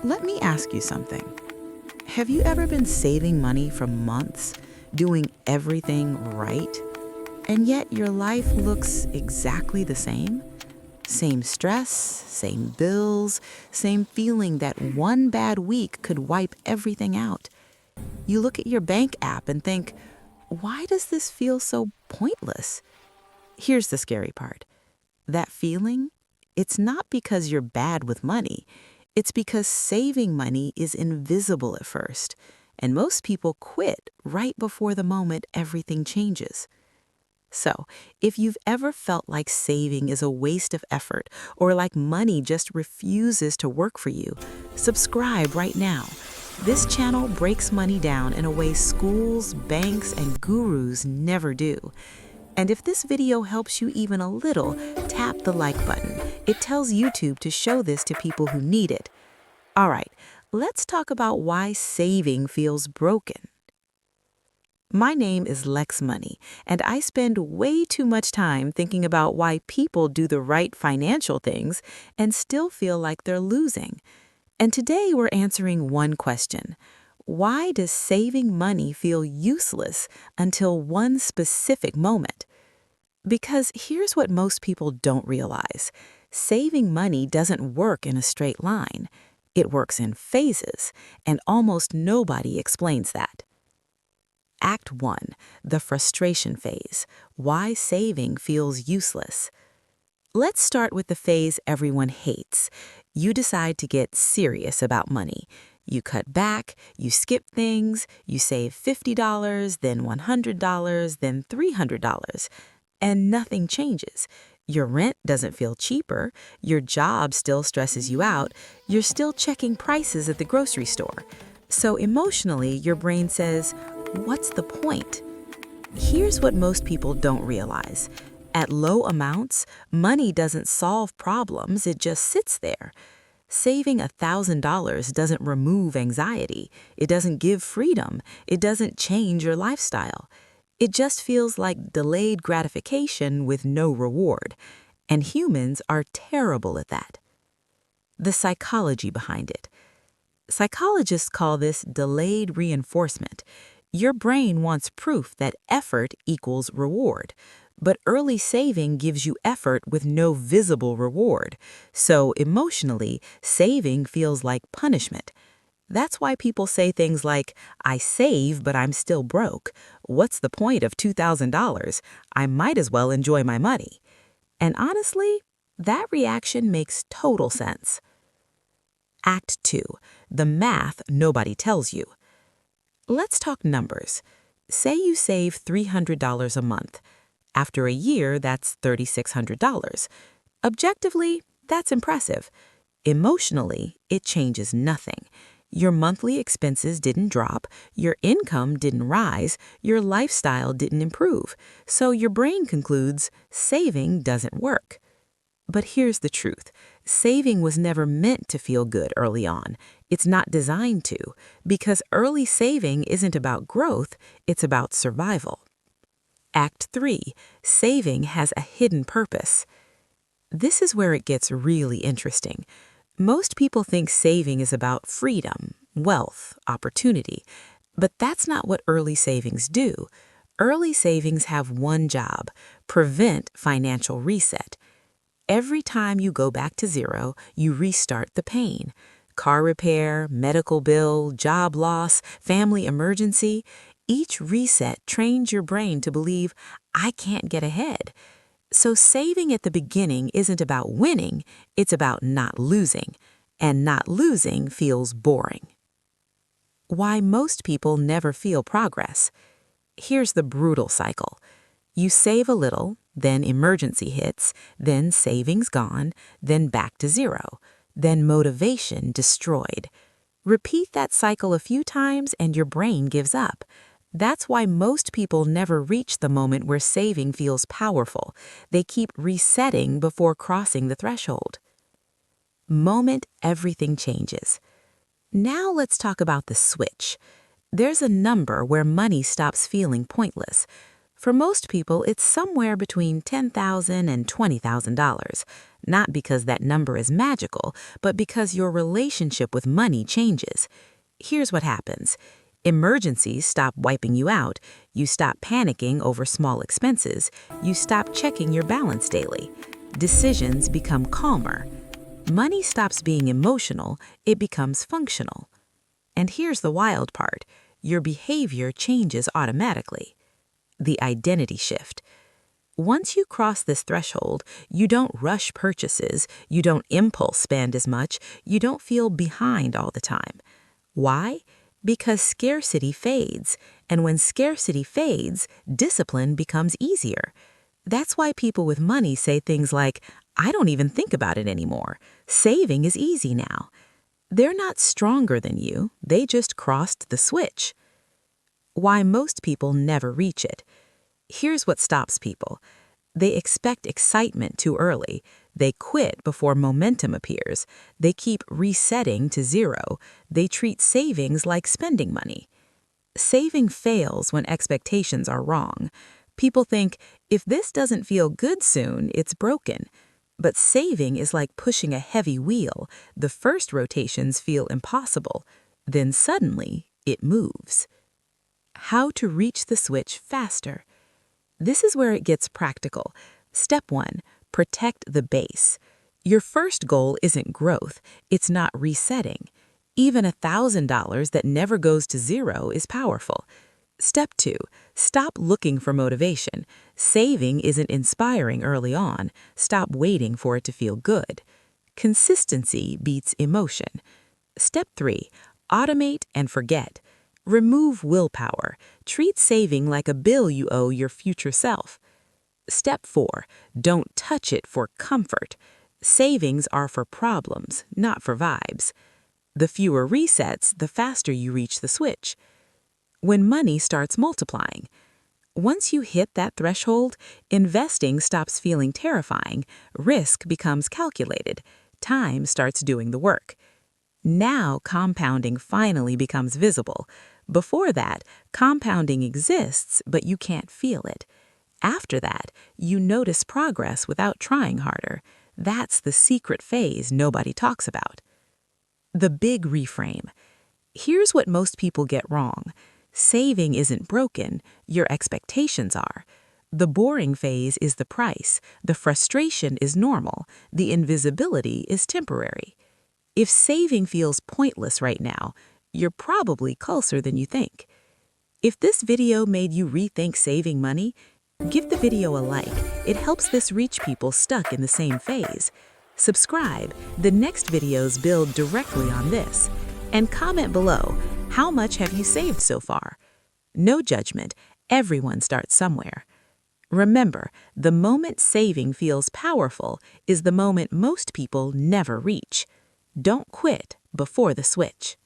Let me ask you something. Have you ever been saving money for months, doing everything right, and yet your life looks exactly the same? Same stress, same bills, same feeling that one bad week could wipe everything out. You look at your bank app and think, why does this feel so pointless? Here's the scary part. That feeling, it's not because you're bad with money. It's because saving money is invisible at first, and most people quit right before the moment everything changes. So, if you've ever felt like saving is a waste of effort or like money just refuses to work for you, subscribe right now. This channel breaks money down in a way schools, banks, and gurus never do. And if this video helps you even a little, tap the like button. It tells YouTube to show this to people who need it. All right, let's talk about why saving feels broken. My name is Lex Money, and I spend way too much time thinking about why people do the right financial things and still feel like they're losing. And today we're answering one question. Why does saving money feel useless until one specific moment? Because here's what most people don't realize. Saving money doesn't work in a straight line. It works in phases, and almost nobody explains that. Act 1, the frustration phase, why saving feels useless. Let's start with the phase everyone hates. You decide to get serious about money. You cut back, you skip things, you save $50, then $100, then $300, and nothing changes. Your rent doesn't feel cheaper, your job still stresses you out, you're still checking prices at the grocery store. So emotionally, your brain says, what's the point? Here's what most people don't realize. At low amounts, money doesn't solve problems, it just sits there. Saving $1,000 doesn't remove anxiety, it doesn't give freedom, it doesn't change your lifestyle. It just feels like delayed gratification with no reward, and humans are terrible at that. The psychology behind it. Psychologists call this delayed reinforcement. Your brain wants proof that effort equals reward, but early saving gives you effort with no visible reward. So emotionally, saving feels like punishment. That's why people say things like, I save, but I'm still broke. What's the point of $2,000? I might as well enjoy my money. And honestly, that reaction makes total sense. Act 2, the math nobody tells you. Let's talk numbers. Say you save $300 a month. After a year, that's $3,600. Objectively, that's impressive. Emotionally, it changes nothing. Your monthly expenses didn't drop, your income didn't rise, your lifestyle didn't improve. So your brain concludes saving doesn't work. But here's the truth. Saving was never meant to feel good early on. It's not designed to, because early saving isn't about growth, it's about survival. Act 3, saving has a hidden purpose. This is where it gets really interesting. Most people think saving is about freedom, wealth, opportunity, but that's not what early savings do. Early savings have one job: prevent financial reset. Every time you go back to zero, you restart the pain. Car repair, medical bill, job loss, family emergency. Each reset trains your brain to believe, I can't get ahead. So saving at the beginning isn't about winning, it's about not losing. And not losing feels boring. Why most people never feel progress. Here's the brutal cycle. You save a little, then emergency hits, then savings gone, then back to zero, then motivation destroyed. Repeat that cycle a few times and your brain gives up. That's why most people never reach the moment where saving feels powerful. They keep resetting before crossing the threshold. Moment everything changes. Now let's talk about the switch. There's a number where money stops feeling pointless. For most people, it's somewhere between $10,000 and $20,000, not because that number is magical, but because your relationship with money changes. Here's what happens. Emergencies stop wiping you out, you stop panicking over small expenses, you stop checking your balance daily. Decisions become calmer. Money stops being emotional, it becomes functional. And here's the wild part. Your behavior changes automatically. The identity shift. Once you cross this threshold, you don't rush purchases, you don't impulse spend as much, you don't feel behind all the time. Why? Because scarcity fades, and when scarcity fades, discipline becomes easier. That's why people with money say things like, "I don't even think about it anymore. Saving is easy now." They're not stronger than you, they just crossed the switch. Why most people never reach it. Here's what stops people. They expect excitement too early. They quit before momentum appears. They keep resetting to zero. They treat savings like spending money. Saving fails when expectations are wrong. People think, if this doesn't feel good soon, it's broken. But saving is like pushing a heavy wheel. The first rotations feel impossible. Then suddenly, it moves. How to reach the switch faster. This is where it gets practical. Step 1, protect the base. Your first goal isn't growth, it's not resetting. Even $1,000 that never goes to zero is powerful. Step 2, stop looking for motivation. Saving isn't inspiring early on. Stop waiting for it to feel good. Consistency beats emotion. Step 3, automate and forget. Remove willpower. Treat saving like a bill you owe your future self. Step 4, don't touch it for comfort. Savings are for problems, not for vibes. The fewer resets, the faster you reach the switch. When money starts multiplying. Once you hit that threshold, investing stops feeling terrifying, risk becomes calculated, time starts doing the work. Now compounding finally becomes visible. Before that, compounding exists, but you can't feel it. After that, you notice progress without trying harder. That's the secret phase nobody talks about. The big reframe. Here's what most people get wrong. Saving isn't broken, your expectations are. The boring phase is the price, the frustration is normal, the invisibility is temporary. If saving feels pointless right now, you're probably closer than you think. If this video made you rethink saving money, give the video a like. It helps this reach people stuck in the same phase. Subscribe, the next videos build directly on this. And comment below, how much have you saved so far? No judgment, everyone starts somewhere. Remember, the moment saving feels powerful is the moment most people never reach. Don't quit before the switch.